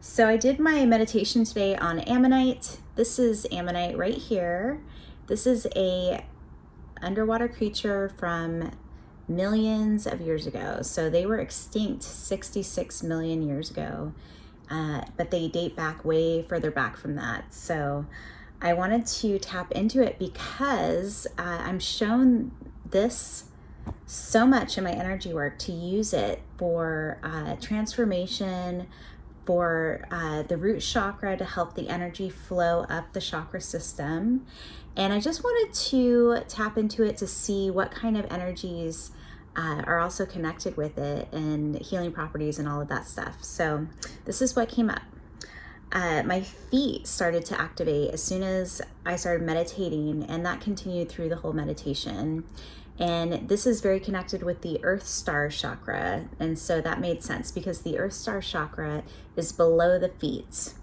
So I did my meditation today on Ammonite. This is Ammonite right here. This is a underwater creature from millions of years ago. So they were extinct 66 million years ago, but they date back way further back from that. So I wanted to tap into it because I'm shown this so much in my energy work to use it for transformation, for the root chakra to help the energy flow up the chakra system. And I just wanted to tap into it to see what kind of energies are also connected with it and healing properties and all of that stuff. So this is what came up. My feet started to activate as soon as I started meditating, and that continued through the whole meditation. And this is very connected with the Earth Star chakra. And so that made sense because the Earth Star chakra is below the feet.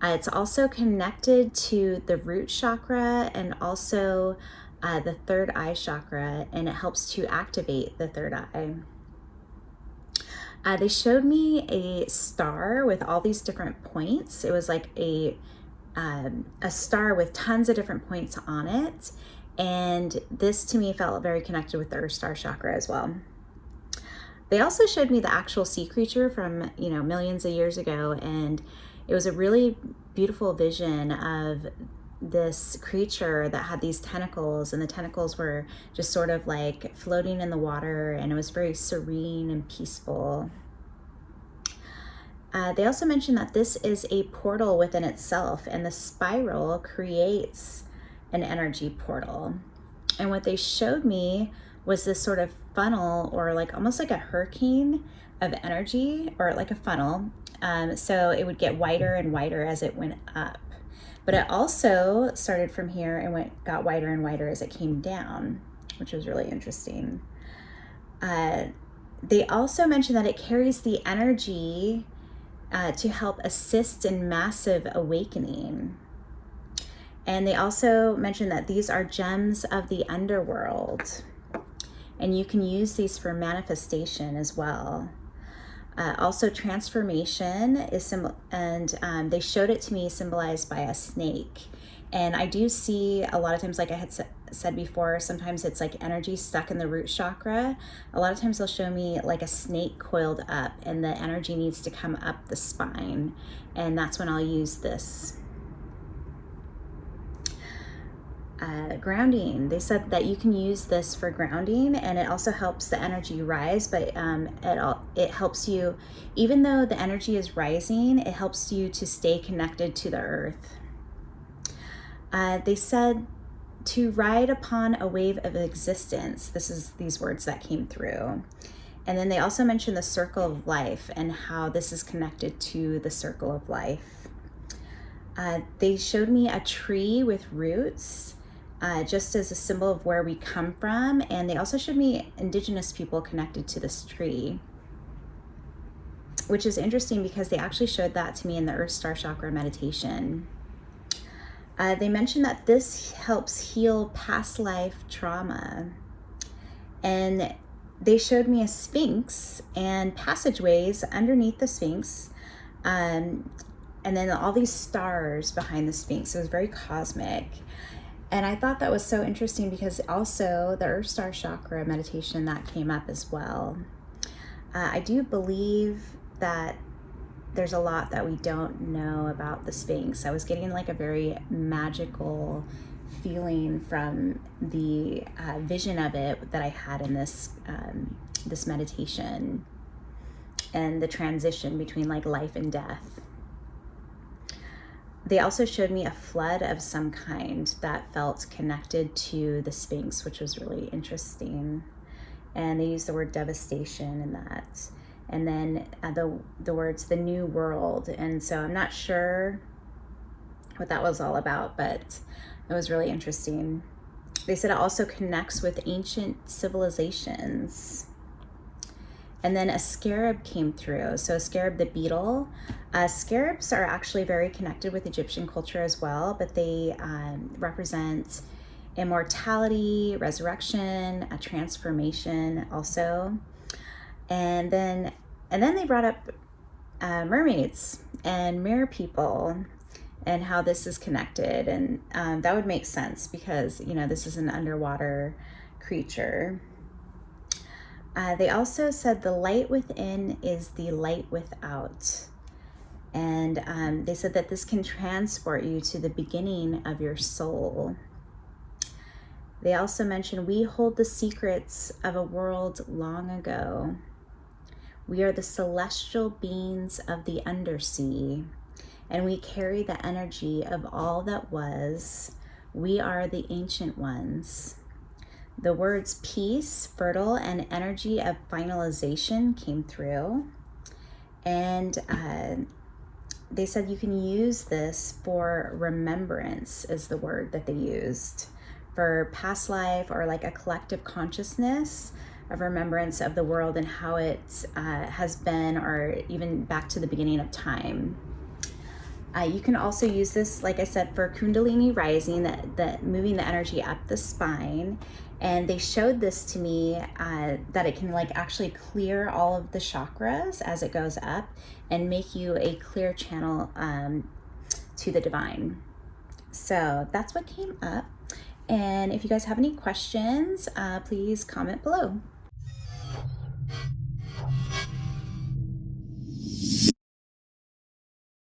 It's also connected to the root chakra and also the third eye chakra, and it helps to activate the third eye. They showed me a star with all these different points. It was like a star with tons of different points on it. And this to me felt very connected with the Earth Star chakra as well. They also showed me the actual sea creature from, millions of years ago. And it was a really beautiful vision of this creature that had these tentacles, and the tentacles were just sort of like floating in the water, and it was very serene and peaceful. They also mentioned that this is a portal within itself, and the spiral creates an energy portal. And what they showed me was this sort of funnel, or like almost like a hurricane of energy, or like a funnel. So it would get wider and wider as it went up. But it also started from here and got wider and wider as it came down, which was really interesting. They also mentioned that it carries the energy to help assist in massive awakening. And they also mentioned that these are gems of the underworld, and you can use these for manifestation as well. Also, transformation is and they showed it to me symbolized by a snake. And I do see a lot of times, like I had said before, sometimes it's like energy stuck in the root chakra. A lot of times they'll show me like a snake coiled up, and the energy needs to come up the spine. And that's when I'll use this. Grounding. They said that you can use this for grounding, and it also helps the energy rise, but it helps you, even though the energy is rising, it helps you to stay connected to the earth. They said to ride upon a wave of existence. This is these words that came through. And then they also mentioned the circle of life and how this is connected to the circle of life. They showed me a tree with roots, just as a symbol of where we come from. And they also showed me indigenous people connected to this tree, which is interesting because they actually showed that to me in the Earth Star Chakra meditation. They mentioned that this helps heal past life trauma. And they showed me a sphinx and passageways underneath the sphinx. And then all these stars behind the sphinx. It was very cosmic. And I thought that was so interesting because also the Earth Star Chakra meditation that came up as well. I do believe that there's a lot that we don't know about the Sphinx. I was getting like a very magical feeling from the vision of it that I had in this meditation, and the transition between like life and death. They also showed me a flood of some kind that felt connected to the Sphinx, which was really interesting. And they used the word devastation in that. And then the words, the new world. And so I'm not sure what that was all about, but it was really interesting. They said it also connects with ancient civilizations. And then a scarab came through. So a scarab, the beetle. Scarabs are actually very connected with Egyptian culture as well, but they represent immortality, resurrection, a transformation also. And then they brought up mermaids. and mirror people and how this is connected. And that would make sense because, you know, this is an underwater creature. They also said the light within is the light without. And they said that this can transport you to the beginning of your soul. They also mentioned we hold the secrets of a world long ago. We are the celestial beings of the undersea, and we carry the energy of all that was. We are the ancient ones. The words peace, fertile, and energy of finalization came through. And they said you can use this for remembrance, is the word that they used, for past life or like a collective consciousness of remembrance of the world and how it has been, or even back to the beginning of time. You can also use this, like I said, for Kundalini rising, that moving the energy up the spine. And they showed this to me, that it can like actually clear all of the chakras as it goes up and make you a clear channel to the divine. So that's what came up. And if you guys have any questions, please comment below.